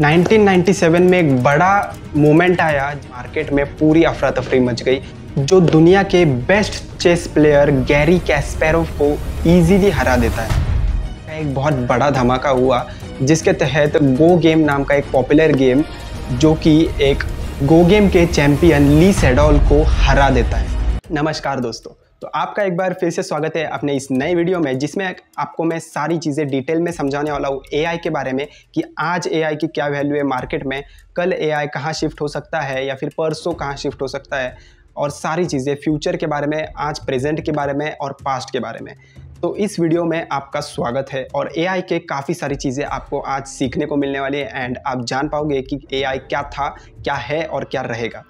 1997 में एक बड़ा मूवमेंट आया, मार्केट में पूरी अफरा तफरी मच गई, जो दुनिया के बेस्ट चेस प्लेयर गैरी कैस्पेरोव को इजीली हरा देता है। एक बहुत बड़ा धमाका हुआ जिसके तहत गो गेम नाम का एक पॉपुलर गेम, जो कि एक गो गेम के चैंपियन ली सेडोल को हरा देता है। नमस्कार दोस्तों, तो आपका एक बार फिर से स्वागत है अपने इस नए वीडियो में, जिसमें आपको मैं सारी चीज़ें डिटेल में समझाने वाला हूँ एआई के बारे में कि आज एआई की क्या वैल्यू है मार्केट में, कल एआई कहाँ शिफ्ट हो सकता है या फिर परसों कहाँ शिफ्ट हो सकता है, और सारी चीज़ें फ्यूचर के बारे में, आज प्रेजेंट के बारे में और पास्ट के बारे में। तो इस वीडियो में आपका स्वागत है और एआई के काफ़ी सारी चीज़ें आपको आज सीखने को मिलने वाली है एंड आप जान पाओगे कि एआई क्या था, क्या है और क्या रहेगा।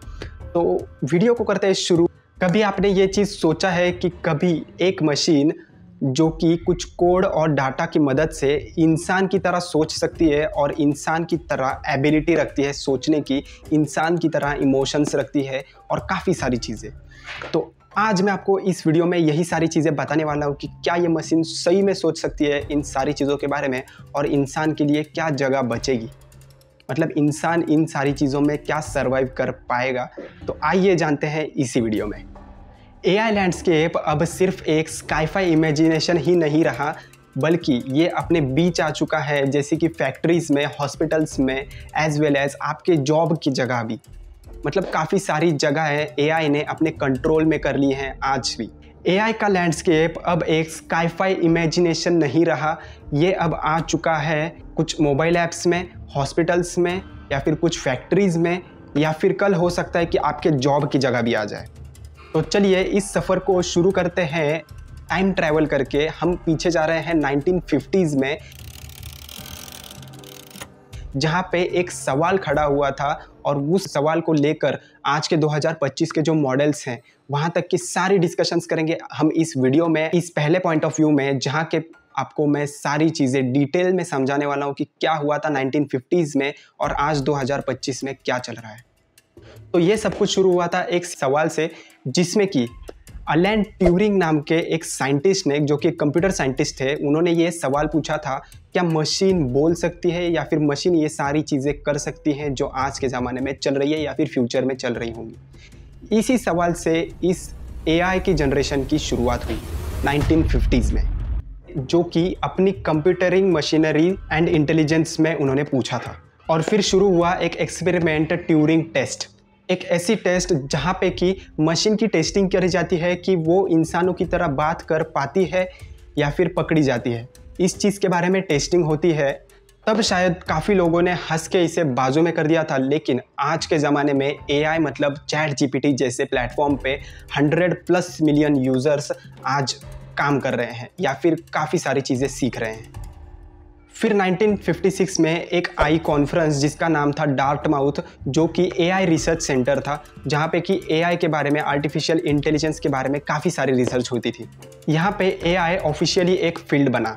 तो वीडियो को करते हैं शुरू। कभी आपने ये चीज़ सोचा है कि कभी एक मशीन जो कि कुछ कोड और डाटा की मदद से इंसान की तरह सोच सकती है और इंसान की तरह एबिलिटी रखती है सोचने की, इंसान की तरह इमोशंस रखती है और काफ़ी सारी चीज़ें। तो आज मैं आपको इस वीडियो में यही सारी चीज़ें बताने वाला हूँ कि क्या ये मशीन सही में सोच सकती है इन सारी चीज़ों के बारे में और इंसान के लिए क्या जगह बचेगी, मतलब इंसान इन सारी चीज़ों में क्या सर्वाइव कर पाएगा। तो आइए जानते हैं इसी वीडियो में। एआई लैंडस्केप अब सिर्फ एक स्काईफाई इमेजिनेशन ही नहीं रहा, बल्कि ये अपने बीच आ चुका है, जैसे कि फैक्ट्रीज़ में, हॉस्पिटल्स में, एज वेल एज आपके जॉब की जगह भी। मतलब काफ़ी सारी जगह एआई ने अपने कंट्रोल में कर ली हैं आज भी। एआई का लैंडस्केप अब एक स्काईफाई इमेजिनेशन नहीं रहा, ये अब आ चुका है कुछ मोबाइल ऐप्स में, हॉस्पिटल्स में, या फिर कुछ फैक्ट्रीज़ में, या फिर कल हो सकता है कि आपके जॉब की जगह भी आ जाए। तो चलिए इस सफ़र को शुरू करते हैं। टाइम ट्रैवल करके हम पीछे जा रहे हैं 1950s में, जहाँ पे एक सवाल खड़ा हुआ था और उस सवाल को लेकर आज के 2025 के जो मॉडल्स हैं वहाँ तक की सारी डिस्कशंस करेंगे हम इस वीडियो में, इस पहले पॉइंट ऑफ व्यू में, जहाँ के आपको मैं सारी चीज़ें डिटेल में समझाने वाला हूँ कि क्या हुआ था 1950s में और आज 2025 में क्या चल रहा है। तो ये सब कुछ शुरू हुआ था एक सवाल से, जिसमें कि अलेन ट्यूरिंग नाम के एक साइंटिस्ट ने, जो कि कंप्यूटर साइंटिस्ट थे, उन्होंने ये सवाल पूछा था, क्या मशीन बोल सकती है या फिर मशीन ये सारी चीज़ें कर सकती हैं जो आज के ज़माने में चल रही है या फिर फ्यूचर में चल रही होंगी। इसी सवाल से इस एआई की जनरेशन की शुरुआत हुई 1950s में, जो कि अपनी कंप्यूटरिंग मशीनरी एंड इंटेलिजेंस में उन्होंने पूछा था। और फिर शुरू हुआ एक एक्सपेरिमेंट, ट्यूरिंग टेस्ट, एक ऐसी टेस्ट जहाँ पे कि मशीन की टेस्टिंग करी जाती है कि वो इंसानों की तरह बात कर पाती है या फिर पकड़ी जाती है। इस चीज़ के बारे में टेस्टिंग होती है। तब शायद काफ़ी लोगों ने हंस के इसे बाजू में कर दिया था, लेकिन आज के ज़माने में एआई मतलब चैट जीपीटी जैसे प्लेटफॉर्म पे 100+ मिलियन यूज़र्स आज काम कर रहे हैं या फिर काफ़ी सारी चीज़ें सीख रहे हैं। फिर 1956 में एक आई कॉन्फ्रेंस जिसका नाम था डार्टमाउथ, जो कि एआई रिसर्च सेंटर था, जहाँ पे कि एआई के बारे में, आर्टिफिशियल इंटेलिजेंस के बारे में काफ़ी सारी रिसर्च होती थी। यहाँ पे एआई ऑफिशियली एक फील्ड बना,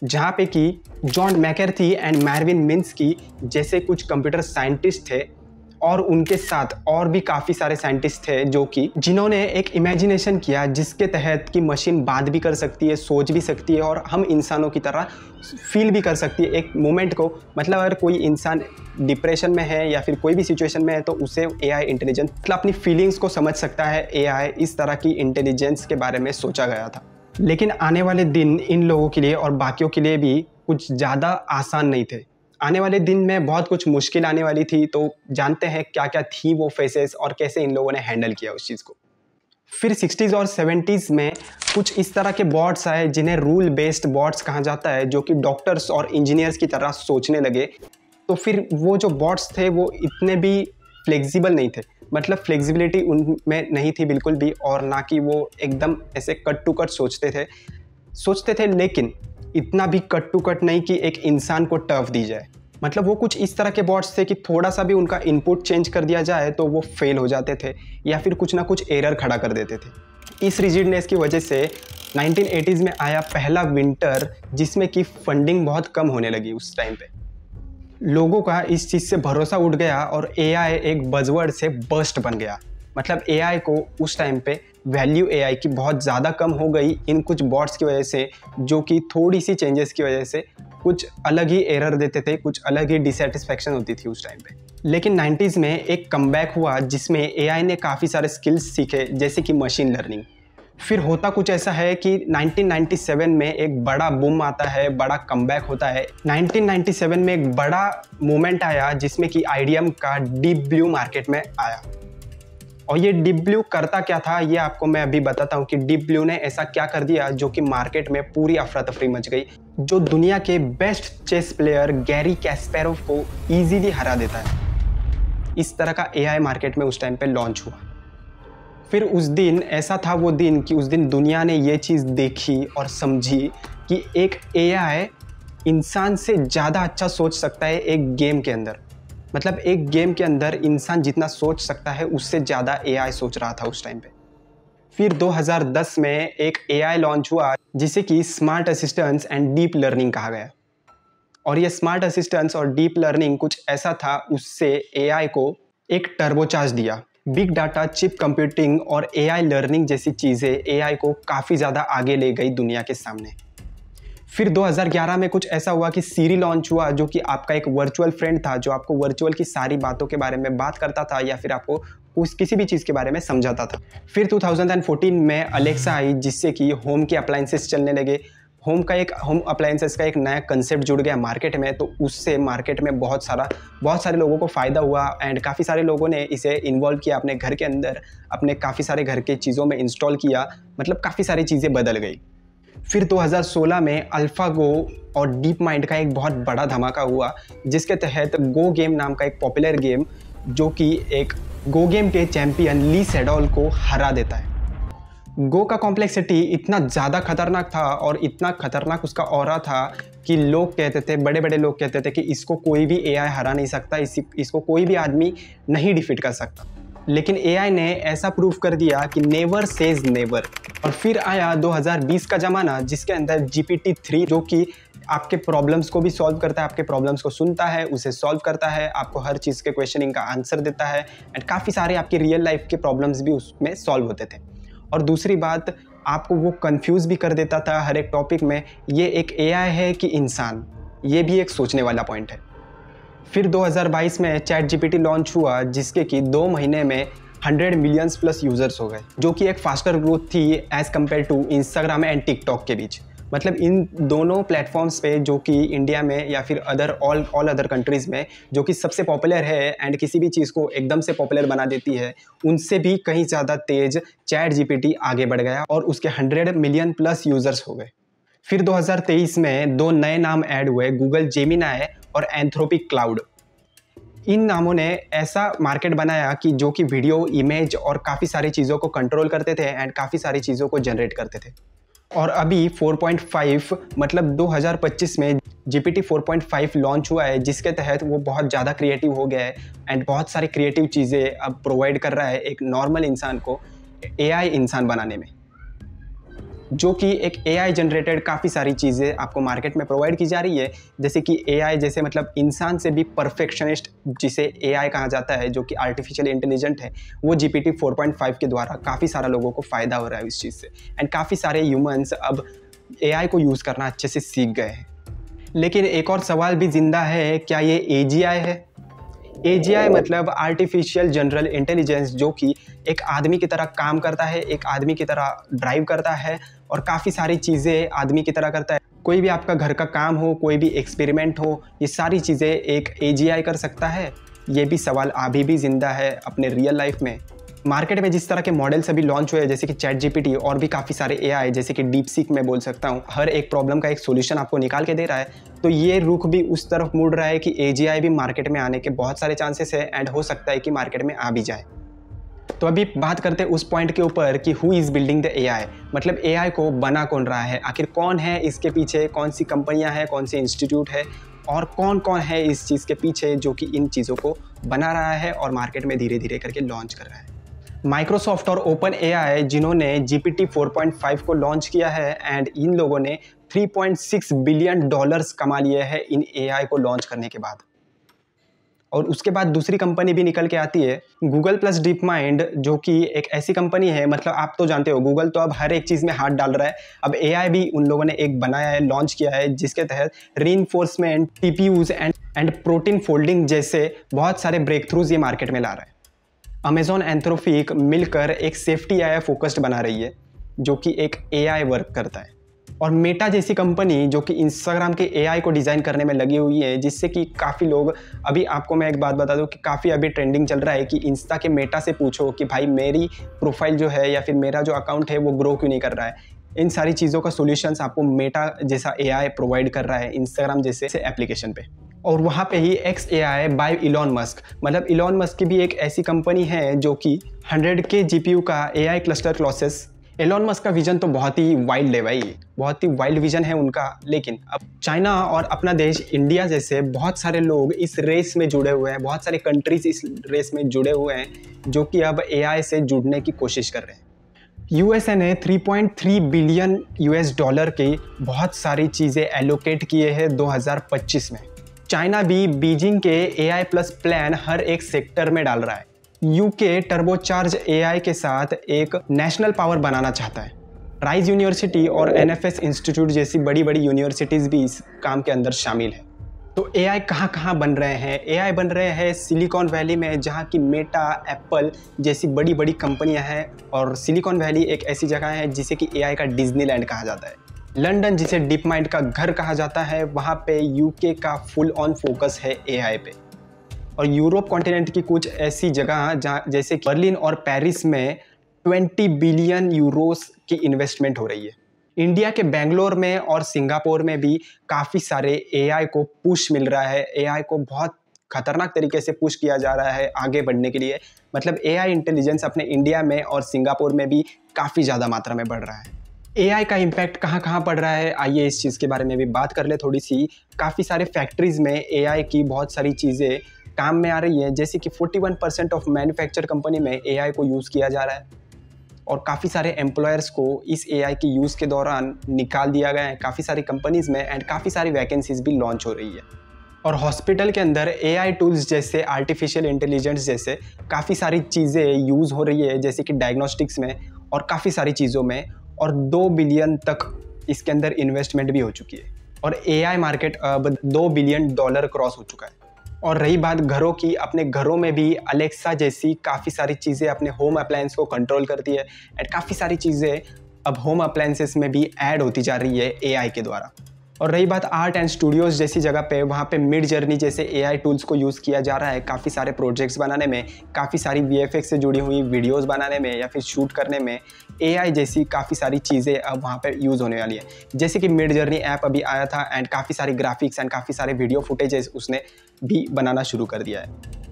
जहाँ पे कि जॉन मैकर्थी एंड मैरविन मिन्स्की जैसे कुछ कंप्यूटर साइंटिस्ट थे और उनके साथ और भी काफ़ी सारे साइंटिस्ट थे जिन्होंने एक इमेजिनेशन किया, जिसके तहत कि मशीन बात भी कर सकती है, सोच भी सकती है और हम इंसानों की तरह फील भी कर सकती है एक मोमेंट को। मतलब अगर कोई इंसान डिप्रेशन में है या फिर कोई भी सिचुएशन में है तो उसे एआई इंटेलिजेंस, मतलब अपनी फीलिंग्स को समझ सकता है एआई, इस तरह की इंटेलिजेंस के बारे में सोचा गया था। लेकिन आने वाले दिन इन लोगों के लिए और बाकियों के लिए भी कुछ ज़्यादा आसान नहीं थे। आने वाले दिन में बहुत कुछ मुश्किल आने वाली थी। तो जानते हैं क्या क्या थी वो फेसेस और कैसे इन लोगों ने हैंडल किया उस चीज़ को। फिर 60s और 70s में कुछ इस तरह के बॉट्स आए जिन्हें रूल बेस्ड बॉट्स कहा जाता है, जो कि डॉक्टर्स और इंजीनियर्स की तरह सोचने लगे। तो फिर वो जो बॉट्स थे वो इतने भी फ्लेक्सिबल नहीं थे, मतलब फ्लेक्सिबिलिटी उनमें नहीं थी बिल्कुल भी, और ना कि वो एकदम ऐसे कट टू कट सोचते थे, लेकिन इतना भी कट टू कट नहीं कि एक इंसान को टफ दी जाए। मतलब वो कुछ इस तरह के बॉट्स थे कि थोड़ा सा भी उनका इनपुट चेंज कर दिया जाए तो वो फेल हो जाते थे या फिर कुछ ना कुछ एरर खड़ा कर देते थे। इस रिजिडनेस की वजह से 1980s में आया पहला विंटर, जिसमें कि फंडिंग बहुत कम होने लगी। उस टाइम पे लोगों का इस चीज़ से भरोसा उठ गया और एआई एक बज़वर्ड से बस्ट बन गया। मतलब एआई को उस टाइम पे वैल्यू एआई की बहुत ज़्यादा कम हो गई इन कुछ बॉट्स की वजह से, जो कि थोड़ी सी चेंजेस की वजह से कुछ अलग ही एरर देते थे, कुछ अलग ही डिसैटिस्फैक्शन होती थी उस टाइम पे। लेकिन 90s में एक कमबैक हुआ जिसमें एआई ने काफ़ी सारे स्किल्स सीखे, जैसे कि मशीन लर्निंग। फिर होता कुछ ऐसा है कि 1997 में एक बड़ा बूम आता है, बड़ा कमबैक होता है। 1997 में एक बड़ा मोमेंट आया जिसमें कि आईडीएम का डीप ब्लू मार्केट में आया। और ये डीप ब्लू करता क्या था, ये आपको मैं अभी बताता हूँ कि डीप ब्लू ने ऐसा क्या कर दिया जो कि मार्केट में पूरी अफरा तफरी मच गई, जो दुनिया के बेस्ट चेस प्लेयर गैरी कैस्पेरोव को ईजीली हरा देता है। इस तरह का एआई मार्केट में उस टाइम पे लॉन्च हुआ। फिर उस दिन ऐसा था वो दिन कि उस दिन दुनिया ने ये चीज़ देखी और समझी कि एक एआई इंसान से ज़्यादा अच्छा सोच सकता है एक गेम के अंदर। मतलब एक गेम के अंदर इंसान जितना सोच सकता है उससे ज़्यादा एआई सोच रहा था उस टाइम पे। फिर 2010 में एक एआई लॉन्च हुआ जिसे कि smart assistants and deep learning कहा गया। और ये स्मार्ट असिस्टेंट्स और डीप लर्निंग कुछ ऐसा था, उससे एआई को एक टर्बोचार्ज दिया। बिग डाटा, चिप कंप्यूटिंग और एआई लर्निंग जैसी चीज़ें एआई को काफ़ी ज़्यादा आगे ले गई दुनिया के सामने। फिर 2011 में कुछ ऐसा हुआ कि सीरी लॉन्च हुआ, जो कि आपका एक वर्चुअल फ्रेंड था, जो आपको वर्चुअल की सारी बातों के बारे में बात करता था या फिर आपको किसी भी चीज़ के बारे में समझाता था। फिर 2014 में अलेक्सा आई, जिससे कि होम के अप्लायंसेस चलने लगे। होम अप्लायंसेस का एक नया कंसेप्ट जुड़ गया मार्केट में, तो उससे मार्केट में बहुत सारे लोगों को फ़ायदा हुआ एंड काफ़ी सारे लोगों ने इसे इन्वॉल्व किया अपने घर के अंदर, अपने काफ़ी सारे घर के चीज़ों में इंस्टॉल किया। मतलब काफ़ी सारी चीज़ें बदल गई। फिर 2016 में अल्फ़ागो और डीप माइंड का एक बहुत बड़ा धमाका हुआ, जिसके तहत गो गेम नाम का एक पॉपुलर गेम, जो कि एक गो गेम के चैंपियन ली सेडोल को हरा देता है। गो का कॉम्प्लेक्सिटी इतना ज़्यादा खतरनाक था और इतना खतरनाक उसका ऑरा था कि लोग कहते थे, बड़े बड़े लोग कहते थे कि इसको कोई भी एआई हरा नहीं सकता, इसको कोई भी आदमी नहीं डिफीट कर सकता। लेकिन एआई ने ऐसा प्रूव कर दिया कि नेवर सेज नेवर। और फिर आया 2020 का ज़माना, जिसके अंदर GPT-3, जो कि आपके प्रॉब्लम्स को भी सॉल्व करता है, आपके प्रॉब्लम्स को सुनता है, उसे सॉल्व करता है, आपको हर चीज़ के क्वेश्चनिंग का आंसर देता है एंड काफ़ी सारे आपके रियल लाइफ के प्रॉब्लम्स भी उसमें सॉल्व होते थे। और दूसरी बात, आपको वो कंफ्यूज भी कर देता था हर एक टॉपिक में, ये एक एआई है कि इंसान, ये भी एक सोचने वाला पॉइंट है। फिर 2022 में ChatGPT लॉन्च हुआ, जिसके कि 2 महीने में 100 मिलियंस प्लस यूज़र्स हो गए, जो कि एक फास्टर ग्रोथ थी as compared to Instagram and TikTok के बीच। मतलब इन दोनों प्लेटफॉर्म्स पे, जो कि इंडिया में या फिर ऑल अदर कंट्रीज़ में जो कि सबसे पॉपुलर है एंड किसी भी चीज़ को एकदम से पॉपुलर बना देती है, उनसे भी कहीं ज़्यादा तेज़ ChatGPT आगे बढ़ गया और उसके 100 मिलियन प्लस यूज़र्स हो गए। फिर 2023 में 2 नए नाम ऐड हुए, गूगल जेमिनाई और एंथ्रोपिक क्लाउड। इन नामों ने ऐसा मार्केट बनाया कि जो कि वीडियो, इमेज और काफ़ी सारी चीज़ों को कंट्रोल करते थे एंड काफ़ी सारी चीज़ों को जनरेट करते थे। और अभी 4.5 मतलब 2025 में GPT 4.5 लॉन्च हुआ है, जिसके तहत वो बहुत ज़्यादा क्रिएटिव हो गया है एंड बहुत सारी क्रिएटिव चीज़ें अब प्रोवाइड कर रहा है एक नॉर्मल इंसान को एआई इंसान बनाने में, जो कि एक एआई जनरेटेड काफ़ी सारी चीज़ें आपको मार्केट में प्रोवाइड की जा रही है। जैसे कि एआई, जैसे मतलब इंसान से भी परफेक्शनिस्ट जिसे एआई कहा जाता है, जो कि आर्टिफिशियल इंटेलिजेंट है, वो GPT 4.5 के द्वारा काफ़ी सारा लोगों को फ़ायदा हो रहा है इस चीज़ से एंड काफ़ी सारे ह्यूमंस अब एआई को यूज़ करना अच्छे से सीख गए हैं। लेकिन एक और सवाल भी ज़िंदा है, क्या ये AGI है? AGI मतलब आर्टिफिशियल जनरल इंटेलिजेंस, जो कि एक आदमी की तरह काम करता है, एक आदमी की तरह ड्राइव करता है और काफ़ी सारी चीज़ें आदमी की तरह करता है। कोई भी आपका घर का काम हो, कोई भी एक्सपेरिमेंट हो, ये सारी चीज़ें एक AGI कर सकता है? ये भी सवाल अभी भी ज़िंदा है अपने रियल लाइफ में। मार्केट में जिस तरह के मॉडल्स अभी लॉन्च हुए, जैसे कि ChatGPT और भी काफ़ी सारे एआई, जैसे कि DeepSeek मैं बोल सकता हूँ, हर एक प्रॉब्लम का एक सोल्यूशन आपको निकाल के दे रहा है, तो ये रुख भी उस तरफ मुड़ रहा है कि AGI भी मार्केट में आने के बहुत सारे चांसेस है एंड हो सकता है कि मार्केट में आ भी जाए। तो अभी बात करते हैं उस पॉइंट के ऊपर कि who is building the AI, मतलब एआई को बना कौन रहा है, आखिर कौन है इसके पीछे, कौन सी कंपनियां हैं, कौन से इंस्टीट्यूट है और कौन कौन है इस चीज़ के पीछे जो कि इन चीज़ों को बना रहा है और मार्केट में धीरे धीरे करके लॉन्च कर रहा है। माइक्रोसॉफ्ट और ओपन एआई, जिन्होंने GPT 4.5 को लॉन्च किया है एंड इन लोगों ने $3.6 बिलियन कमा लिए हैं इन एआई को लॉन्च करने के बाद। और उसके बाद दूसरी कंपनी भी निकल के आती है गूगल प्लस डीप माइंड, जो कि एक ऐसी कंपनी है, मतलब आप तो जानते हो गूगल तो अब हर एक चीज़ में हाथ डाल रहा है। अब एआई भी उन लोगों ने एक बनाया है, लॉन्च किया है, जिसके तहत रीइंफोर्समेंट, टीपीयूज एंड प्रोटीन फोल्डिंग जैसे बहुत सारे ब्रेक थ्रूज ये मार्केट में ला रहा है। अमेजॉन एंथ्रोपिक मिलकर एक सेफ्टी एआई फोकस्ड बना रही है, जो कि एक एआई वर्क करता है। और मेटा जैसी कंपनी जो कि इंस्टाग्राम के एआई को डिज़ाइन करने में लगी हुई है, जिससे कि काफ़ी लोग, अभी आपको मैं एक बात बता दूं कि काफ़ी अभी ट्रेंडिंग चल रहा है कि इंस्टा के मेटा से पूछो कि भाई मेरी प्रोफाइल जो है या फिर मेरा जो अकाउंट है वो ग्रो क्यों नहीं कर रहा है। इन सारी चीज़ों का सोल्यूशंस आपको मेटा जैसा एआई प्रोवाइड कर रहा है इंस्टाग्राम जैसे एप्लीकेशन पे। और वहाँ पे ही XAI बाय इलॉन मस्क, मतलब इलॉन मस्क की भी एक ऐसी कंपनी है जो कि 100K GPU का AI cluster clauses. Elon Musk का विजन तो बहुत ही वाइल्ड है भाई, बहुत ही वाइल्ड विजन है उनका। लेकिन अब चाइना और अपना देश इंडिया जैसे बहुत सारे लोग इस रेस में जुड़े हुए हैं, बहुत सारे कंट्रीज इस रेस में जुड़े हुए हैं जो कि अब एआई से जुड़ने की कोशिश कर रहे हैं। यूएसए ने 3.3 बिलियन $US की बहुत सारी चीज़ें एलोकेट किए हैं 2025 में। चाइना भी बीजिंग के AI प्लस प्लान हर एक सेक्टर में डाल रहा है। यूके टर्बोचार्ज एआई के साथ एक नेशनल पावर बनाना चाहता है। राइज यूनिवर्सिटी और NFS इंस्टीट्यूट जैसी बड़ी बड़ी यूनिवर्सिटीज़ भी इस काम के अंदर शामिल है। तो एआई कहाँ बन रहे हैं? एआई बन रहे हैं सिलिकॉन वैली में, जहाँ की मेटा, एप्पल जैसी बड़ी बड़ी कंपनियाँ हैं। और सिलिकॉन वैली एक ऐसी जगह है जिसे कि एआई का डिज्नीलैंड कहा जाता है। लंदन जिसे डीप माइंड का घर कहा जाता है, वहाँ पे यूके का फुल ऑन फोकस है एआई पे। और यूरोप कॉन्टिनेंट की कुछ ऐसी जगह जहाँ जैसे बर्लिन और पेरिस में 20 बिलियन यूरोस की इन्वेस्टमेंट हो रही है। इंडिया के बेंगलोर में और सिंगापुर में भी काफ़ी सारे एआई को पुश मिल रहा है। एआई को बहुत खतरनाक तरीके से पुश किया जा रहा है आगे बढ़ने के लिए। मतलब एआई इंटेलिजेंस अपने इंडिया में और सिंगापुर में भी काफ़ी ज़्यादा मात्रा में बढ़ रहा है। एआई का इम्पैक्ट कहाँ पड़ रहा है, आइए इस चीज़ के बारे में भी बात कर ले थोड़ी सी। काफ़ी सारे फैक्ट्रीज़ में एआई की बहुत सारी चीज़ें काम में आ रही है, जैसे कि 41% ऑफ मैन्युफैक्चर कंपनी में एआई को यूज़ किया जा रहा है। और काफ़ी सारे एम्प्लॉयर्स को इस एआई के यूज़ के दौरान निकाल दिया गया है काफ़ी सारी कंपनीज़ में, एंड काफ़ी सारी वैकेंसीज भी लॉन्च हो रही है। और हॉस्पिटल के अंदर एआई टूल्स जैसे आर्टिफिशियल इंटेलिजेंस जैसे काफ़ी सारी चीज़ें यूज़ हो रही है, जैसे कि डायग्नोस्टिक्स में और काफ़ी सारी चीज़ों में। और 2 बिलियन तक इसके अंदर इन्वेस्टमेंट भी हो चुकी है। और एआई मार्केट अब $2 बिलियन क्रॉस हो चुका है। और रही बात घरों की, अपने घरों में भी अलेक्सा जैसी काफ़ी सारी चीज़ें अपने होम अप्लायंस को कंट्रोल करती है, एंड काफ़ी सारी चीज़ें अब होम अप्लायंसेस में भी ऐड होती जा रही है एआई के द्वारा। और रही बात आर्ट एंड स्टूडियोज़ जैसी जगह पे, वहाँ पे मिड जर्नी जैसे एआई टूल्स को यूज़ किया जा रहा है काफ़ी सारे प्रोजेक्ट्स बनाने में, काफ़ी सारी VFX से जुड़ी हुई वीडियोस बनाने में या फिर शूट करने में। एआई जैसी काफ़ी सारी चीज़ें अब वहाँ पे यूज़ होने वाली है, जैसे कि मिड जर्नी ऐप अभी आया था, एंड काफ़ी सारी ग्राफिक्स एंड काफ़ी सारे वीडियो फुटेजेस उसने भी बनाना शुरू कर दिया है।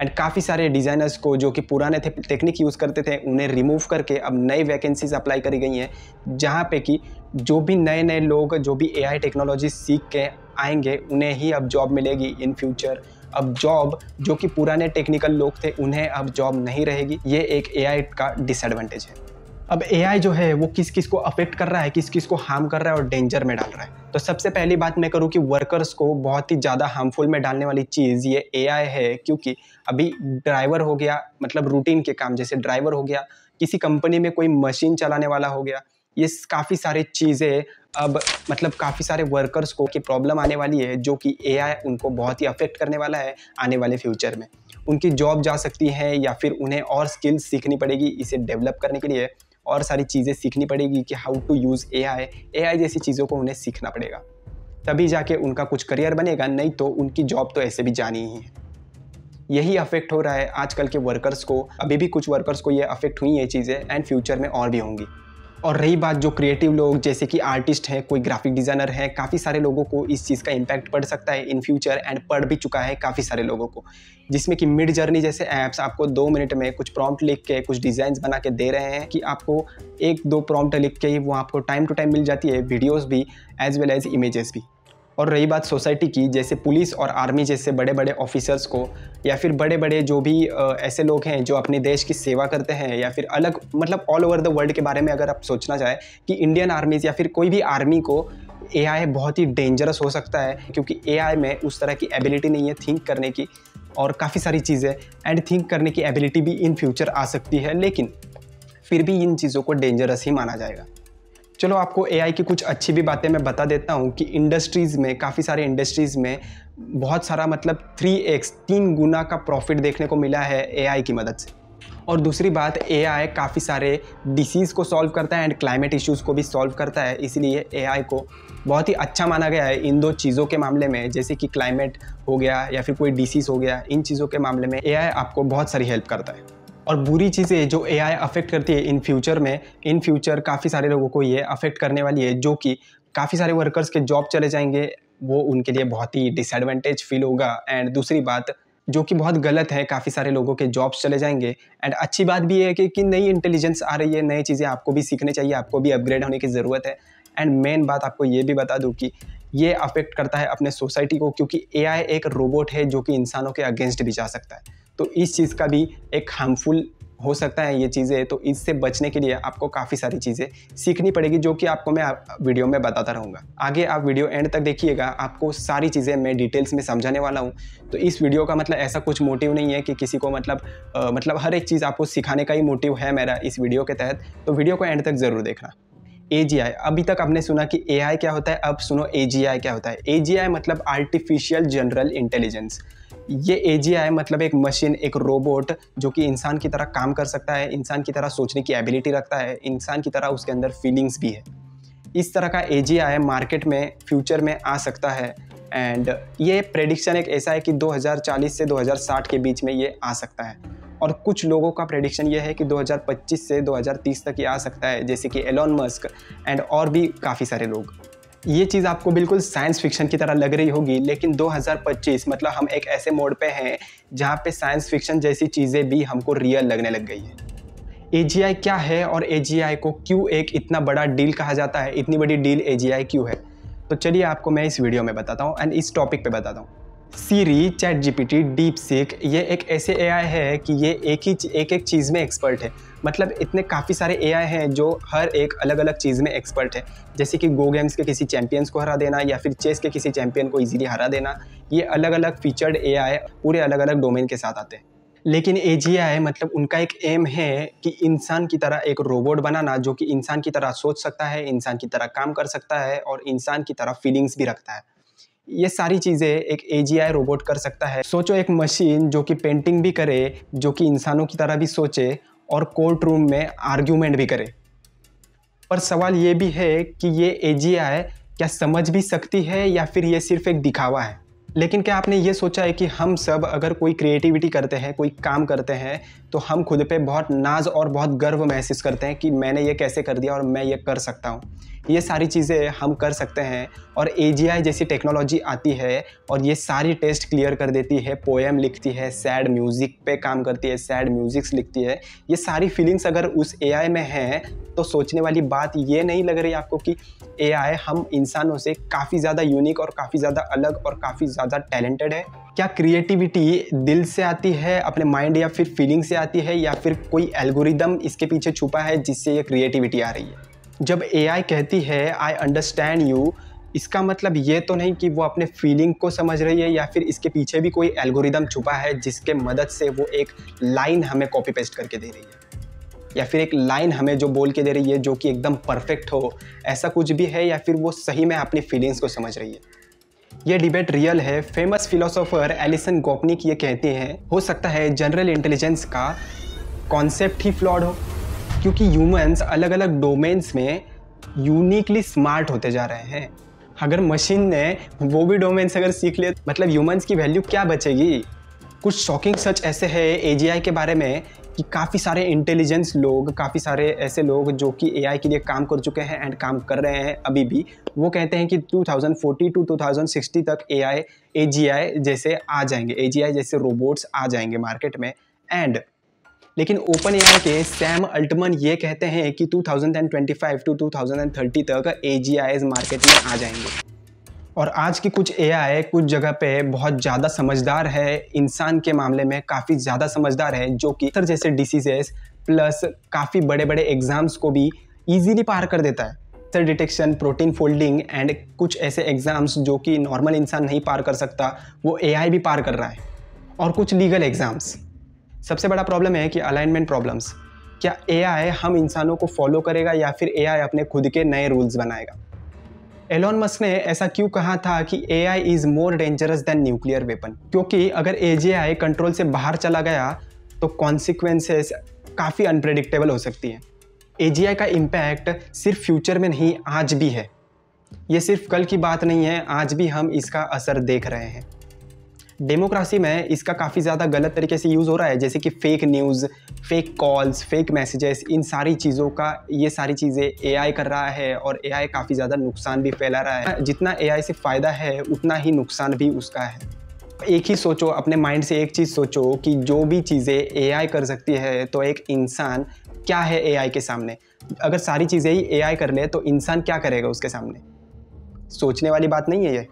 एंड काफ़ी सारे डिज़ाइनर्स को जो कि पुराने टेक्निक यूज़ करते थे उन्हें रिमूव करके अब नई वैकेंसीज अप्लाई करी गई हैं, जहाँ पे कि जो भी नए लोग जो भी एआई टेक्नोलॉजी सीख के आएंगे उन्हें ही अब जॉब मिलेगी इन फ्यूचर। अब जॉब जो कि पुराने टेक्निकल लोग थे उन्हें अब जॉब नहीं रहेगी। ये एक एआई का डिसएडवांटेज है। अब एआई जो है वो किस किस को अफेक्ट कर रहा है, किस किस को हार्म कर रहा है और डेंजर में डाल रहा है। तो सबसे पहली बात मैं करूँ कि वर्कर्स को बहुत ही ज़्यादा हार्मफुल में डालने वाली चीज़ ये एआई है, क्योंकि अभी ड्राइवर हो गया, मतलब रूटीन के काम जैसे ड्राइवर हो गया, किसी कंपनी में कोई मशीन चलाने वाला हो गया, ये काफ़ी सारी चीज़ें अब मतलब काफ़ी सारे वर्कर्स को की प्रॉब्लम आने वाली है, जो कि एआई उनको बहुत ही अफेक्ट करने वाला है आने वाले फ्यूचर में। उनकी जॉब जा सकती है या फिर उन्हें और स्किल्स सीखनी पड़ेगी इसे डेवलप करने के लिए, और सारी चीज़ें सीखनी पड़ेगी कि हाउ टू यूज़ एआई जैसी चीज़ों को उन्हें सीखना पड़ेगा, तभी जाके उनका कुछ करियर बनेगा, नहीं तो उनकी जॉब तो ऐसे भी जानी ही है। यही अफेक्ट हो रहा है आजकल के वर्कर्स को, अभी भी कुछ वर्कर्स को ये अफेक्ट हुई ये चीज़ें, एंड फ्यूचर में और भी होंगी। और रही बात जो क्रिएटिव लोग जैसे कि आर्टिस्ट हैं, कोई ग्राफिक डिज़ाइनर है, काफ़ी सारे लोगों को इस चीज़ का इम्पैक्ट पड़ सकता है इन फ्यूचर, एंड पड़ भी चुका है काफ़ी सारे लोगों को, जिसमें कि मिड जर्नी जैसे ऐप्स आपको 2 मिनट में कुछ प्रॉम्प्ट लिख के कुछ डिज़ाइंस बना के दे रहे हैं कि आपको 1-2 प्रॉम्प्ट लिख के ही वो आपको टाइम टू टाइम मिल जाती है, वीडियोज़ भी एज वेल एज इमेजेस भी। और रही बात सोसाइटी की, जैसे पुलिस और आर्मी जैसे बड़े बड़े ऑफिसर्स को, या फिर बड़े बड़े जो भी ऐसे लोग हैं जो अपने देश की सेवा करते हैं, या फिर अलग मतलब ऑल ओवर द वर्ल्ड के बारे में अगर आप सोचना चाहें कि इंडियन आर्मीज़ या फिर कोई भी आर्मी को एआई बहुत ही डेंजरस हो सकता है, क्योंकि एआई में उस तरह की एबिलिटी नहीं है थिंक करने की, और काफ़ी सारी चीज़ें एंड थिंक करने की एबिलिटी भी इन फ्यूचर आ सकती है, लेकिन फिर भी इन चीज़ों को डेंजरस ही माना जाएगा। चलो आपको एआई की कुछ अच्छी भी बातें मैं बता देता हूँ कि इंडस्ट्रीज़ में, काफ़ी सारे इंडस्ट्रीज़ में बहुत सारा मतलब 3x 3 गुना का प्रॉफिट देखने को मिला है एआई की मदद से। और दूसरी बात, एआई काफ़ी सारे डिसीज़ को सॉल्व करता है एंड क्लाइमेट इश्यूज़ को भी सॉल्व करता है, इसलिए एआई को बहुत ही अच्छा माना गया है इन दो चीज़ों के मामले में, जैसे कि क्लाइमेट हो गया या फिर कोई डिसीज़ हो गया। इन चीज़ों के मामले में एआई आपको बहुत सारी हेल्प करता है। और बुरी चीज़ें जो एआई अफेक्ट करती है इन फ्यूचर काफ़ी सारे लोगों को ये अफेक्ट करने वाली है, जो कि काफ़ी सारे वर्कर्स के जॉब चले जाएंगे, वो उनके लिए बहुत ही डिसएडवांटेज फील होगा। एंड दूसरी बात जो कि बहुत गलत है, काफ़ी सारे लोगों के जॉब्स चले जाएंगे। एंड अच्छी बात भी है कि नई इंटेलिजेंस आ रही है, नई चीज़ें आपको भी सीखने चाहिए, आपको भी अपग्रेड होने की ज़रूरत है। एंड मेन बात आपको ये भी बता दूँ कि ये अफेक्ट करता है अपने सोसाइटी को, क्योंकि एआई एक रोबोट है जो कि इंसानों के अगेंस्ट भी जा सकता है। तो इस चीज़ का भी एक हार्मफुल हो सकता है ये चीज़ें, तो इससे बचने के लिए आपको काफ़ी सारी चीज़ें सीखनी पड़ेगी, जो कि आपको मैं वीडियो में बताता रहूँगा। आगे आप वीडियो एंड तक देखिएगा, आपको सारी चीज़ें मैं डिटेल्स में समझाने वाला हूँ। तो इस वीडियो का मतलब ऐसा कुछ मोटिव नहीं है कि किसी को मतलब हर एक चीज़ आपको सिखाने का ही मोटिव है मेरा इस वीडियो के तहत। तो वीडियो को एंड तक ज़रूर देखना। AGI, अभी तक आपने सुना कि AI क्या होता है, अब सुनो AGI क्या होता है। AGI मतलब आर्टिफिशियल जनरल इंटेलिजेंस। ये AGI मतलब एक मशीन, एक रोबोट जो कि इंसान की तरह काम कर सकता है, इंसान की तरह सोचने की एबिलिटी रखता है, इंसान की तरह उसके अंदर फीलिंग्स भी है। इस तरह का AGI मार्केट में फ्यूचर में आ सकता है। एंड ये प्रेडिक्शन एक ऐसा है कि 2040 से 2060 के बीच में ये आ सकता है। और कुछ लोगों का प्रेडिक्शन ये है कि 2025 से 2030 तक ये आ सकता है, जैसे कि एलोन मस्क एंड और भी काफ़ी सारे लोग। ये चीज़ आपको बिल्कुल साइंस फिक्शन की तरह लग रही होगी, लेकिन 2025 मतलब हम एक ऐसे मोड पे हैं जहाँ पे साइंस फिक्शन जैसी चीज़ें भी हमको रियल लगने लग गई है। AGI क्या है और AGI को क्यों एक इतना बड़ा डील कहा जाता है, इतनी बड़ी डील AGI क्यों है, तो चलिए आपको मैं इस वीडियो में बताता हूँ एंड इस टॉपिक पे बताता हूँ। सीरी, चैट जीपीटी, डीपसीक, ये एक ऐसे AI है कि ये एक चीज़ में एक्सपर्ट है। मतलब इतने काफ़ी सारे AI हैं जो हर एक अलग अलग चीज़ में एक्सपर्ट है, जैसे कि गो गेम्स के किसी चैंपियंस को हरा देना या फिर चेस के किसी चैंपियन को इजीली हरा देना। ये अलग अलग फीचर्ड AI पूरे अलग अलग डोमेन के साथ आते हैं। लेकिन AGI मतलब उनका एक एम है कि इंसान की तरह एक रोबोट बनाना, जो कि इंसान की तरह सोच सकता है, इंसान की तरह काम कर सकता है और इंसान की तरह फीलिंग्स भी रखता है। ये सारी चीज़ें एक AGI रोबोट कर सकता है। सोचो एक मशीन जो कि पेंटिंग भी करे, जो कि इंसानों की तरह भी सोचे और कोर्ट रूम में आर्ग्यूमेंट भी करे। पर सवाल ये भी है कि ये AGI क्या समझ भी सकती है या फिर ये सिर्फ एक दिखावा है। लेकिन क्या आपने ये सोचा है कि हम सब अगर कोई क्रिएटिविटी करते हैं, कोई काम करते हैं, तो हम खुद पे बहुत नाज और बहुत गर्व महसूस करते हैं कि मैंने ये कैसे कर दिया और मैं ये कर सकता हूँ। ये सारी चीज़ें हम कर सकते हैं और AGI जैसी टेक्नोलॉजी आती है और ये सारी टेस्ट क्लियर कर देती है, पोएम लिखती है, सैड म्यूज़िक पे काम करती है, सैड म्यूज़िक्स लिखती है। ये सारी फीलिंग्स अगर उस AI में हैं, तो सोचने वाली बात ये नहीं लग रही आपको कि AI हम इंसानों से काफ़ी ज़्यादा यूनिक और काफ़ी ज़्यादा अलग और काफ़ी ज़्यादा टैलेंटेड है? क्या क्रिएटिविटी दिल से आती है, अपने माइंड या फिर फीलिंग से आती है, या फिर कोई एल्गोरिदम इसके पीछे छुपा है जिससे ये क्रिएटिविटी आ रही है? जब AI कहती है आई अंडरस्टैंड यू, इसका मतलब ये तो नहीं कि वो अपने फीलिंग को समझ रही है या फिर इसके पीछे भी कोई एल्गोरिदम छुपा है जिसके मदद से वो एक लाइन हमें कॉपी पेस्ट करके दे रही है, या फिर एक लाइन हमें जो बोल के दे रही है जो कि एकदम परफेक्ट हो। ऐसा कुछ भी है या फिर वो सही में अपनी फीलिंग्स को समझ रही है? ये डिबेट रियल है। फेमस फिलोसोफर एलिसन गोपनिक ये कहते हैं, हो सकता है जनरल इंटेलिजेंस का कॉन्सेप्ट ही फ्लॉड हो, क्योंकि ह्यूमंस अलग अलग डोमेन्स में यूनिकली स्मार्ट होते जा रहे हैं। अगर मशीन ने वो भी डोमेन्स अगर सीख लिए, मतलब ह्यूमंस की वैल्यू क्या बचेगी? कुछ शॉकिंग सच ऐसे है AGI के बारे में कि काफ़ी सारे इंटेलिजेंस लोग, काफ़ी सारे ऐसे लोग जो कि AI के लिए काम कर चुके हैं एंड काम कर रहे हैं अभी भी, वो कहते हैं कि 2040 टू 2060 तक AGI जैसे आ जाएंगे, AGI जैसे रोबोट्स आ जाएंगे मार्केट में। एंड लेकिन OpenAI के सैम अल्टमन ये कहते हैं कि 2025 टू 2030 तक AGIs मार्केट में आ जाएंगे। और आज की कुछ AI कुछ जगह पे बहुत ज़्यादा समझदार है, इंसान के मामले में काफ़ी ज़्यादा समझदार है, जो कि कैंसर जैसे डिसीजेस प्लस काफ़ी बड़े बड़े एग्ज़ाम्स को भी ईजीली पार कर देता है। Cancer detection, protein folding and कुछ ऐसे एग्ज़ाम्स जो कि नॉर्मल इंसान नहीं पार कर सकता, वो AI भी पार कर रहा है। और कुछ लीगल एग्जाम्स। सबसे बड़ा प्रॉब्लम है कि अलाइनमेंट प्रॉब्लम्स। क्या एआई हम इंसानों को फॉलो करेगा या फिर एआई अपने खुद के नए रूल्स बनाएगा? एलोन मस्क ने ऐसा क्यों कहा था कि AI is more dangerous than nuclear weapon? क्योंकि अगर एजीआई कंट्रोल से बाहर चला गया तो कॉन्सिक्वेंसेस काफ़ी अनप्रेडिक्टेबल हो सकती है। एजीआई का इम्पैक्ट सिर्फ फ्यूचर में नहीं, आज भी है। ये सिर्फ कल की बात नहीं है, आज भी हम इसका असर देख रहे हैं। डेमोक्रेसी में इसका काफ़ी ज़्यादा गलत तरीके से यूज़ हो रहा है, जैसे कि fake news, fake calls, fake messages, इन सारी चीज़ों का ये सारी चीज़ें एआई कर रहा है और एआई काफ़ी ज़्यादा नुकसान भी फैला रहा है। जितना एआई से फ़ायदा है उतना ही नुकसान भी उसका है। एक ही सोचो, अपने माइंड से एक चीज़ सोचो कि जो भी चीज़ें एआई कर सकती है तो एक इंसान क्या है एआई के सामने? अगर सारी चीज़ें ही एआई कर ले तो इंसान क्या करेगा उसके सामने? सोचने वाली बात नहीं है ये।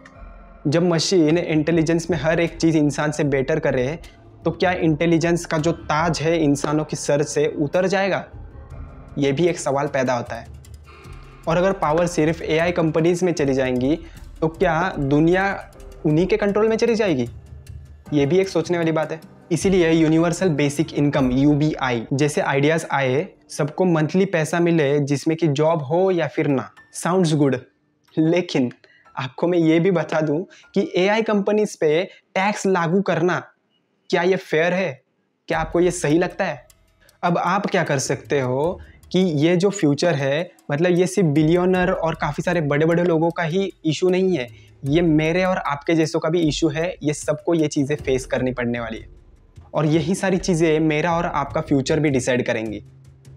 जब मशीन इंटेलिजेंस में हर एक चीज़ इंसान से बेटर करे तो क्या इंटेलिजेंस का जो ताज है इंसानों की सर से उतर जाएगा? ये भी एक सवाल पैदा होता है। और अगर पावर सिर्फ एआई कंपनीज़ में चली जाएंगी तो क्या दुनिया उन्हीं के कंट्रोल में चली जाएगी? ये भी एक सोचने वाली बात है। इसीलिए यूनिवर्सल बेसिक इनकम यूबीआई जैसे आइडियाज़ आए, सबको मंथली पैसा मिले जिसमें कि जॉब हो या फिर ना। साउंड्स गुड, लेकिन आपको मैं ये भी बता दूं कि एआई कंपनीज पे टैक्स लागू करना क्या ये फेयर है? क्या आपको ये सही लगता है? अब आप क्या कर सकते हो कि ये जो फ्यूचर है, मतलब ये सिर्फ बिलियनर और काफ़ी सारे बड़े बड़े लोगों का ही इशू नहीं है, ये मेरे और आपके जैसों का भी इशू है। ये सबको ये चीज़ें फेस करनी पड़ने वाली है और यही सारी चीज़ें मेरा और आपका फ्यूचर भी डिसाइड करेंगी।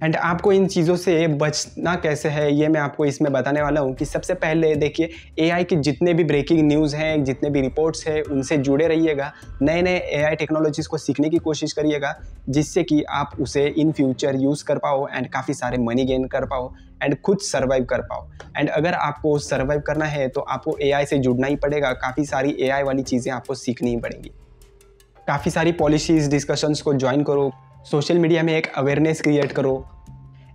एंड आपको इन चीज़ों से बचना कैसे है ये मैं आपको इसमें बताने वाला हूँ कि सबसे पहले देखिए, एआई के जितने भी ब्रेकिंग न्यूज़ हैं, जितने भी रिपोर्ट्स हैं, उनसे जुड़े रहिएगा। नए नए एआई टेक्नोलॉजीज़ को सीखने की कोशिश करिएगा जिससे कि आप उसे इन फ्यूचर यूज़ कर पाओ एंड काफ़ी सारे मनी गेन कर पाओ एंड खुद सर्वाइव कर पाओ। एंड अगर आपको सर्वाइव करना है तो आपको एआई से जुड़ना ही पड़ेगा। काफ़ी सारी एआई वाली चीज़ें आपको सीखनी ही पड़ेंगी। काफ़ी सारी पॉलिसीज़ डिस्कशंस को ज्वाइन करो, सोशल मीडिया में एक अवेयरनेस क्रिएट करो।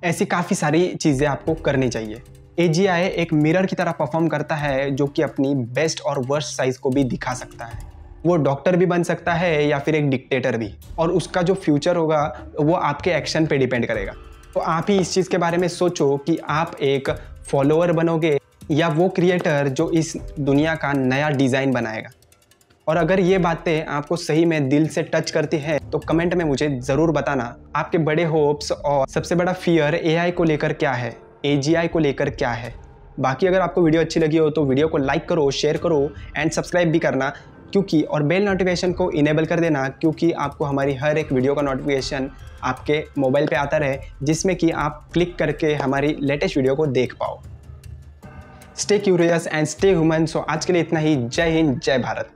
ऐसी काफ़ी सारी चीज़ें आपको करनी चाहिए। एजीआई एक मिरर की तरह परफॉर्म करता है जो कि अपनी बेस्ट और वर्स्ट साइज को भी दिखा सकता है। वो डॉक्टर भी बन सकता है या फिर एक डिक्टेटर भी, और उसका जो फ्यूचर होगा वो आपके एक्शन पे डिपेंड करेगा। तो आप ही इस चीज़ के बारे में सोचो कि आप एक फॉलोअर बनोगे या वो क्रिएटर जो इस दुनिया का नया डिज़ाइन बनाएगा। और अगर ये बातें आपको सही में दिल से टच करती है तो कमेंट में मुझे ज़रूर बताना आपके बड़े होप्स और सबसे बड़ा फियर एआई को लेकर क्या है, एजीआई को लेकर क्या है। बाकी अगर आपको वीडियो अच्छी लगी हो तो वीडियो को लाइक करो, शेयर करो एंड सब्सक्राइब भी करना, क्योंकि और बेल नोटिफिकेशन को इनेबल कर देना, क्योंकि आपको हमारी हर एक वीडियो का नोटिफिकेशन आपके मोबाइल पे आता रहे जिसमें कि आप क्लिक करके हमारी लेटेस्ट वीडियो को देख पाओ। Stay curious and stay human. So आज के लिए इतना ही। जय हिंद, जय भारत।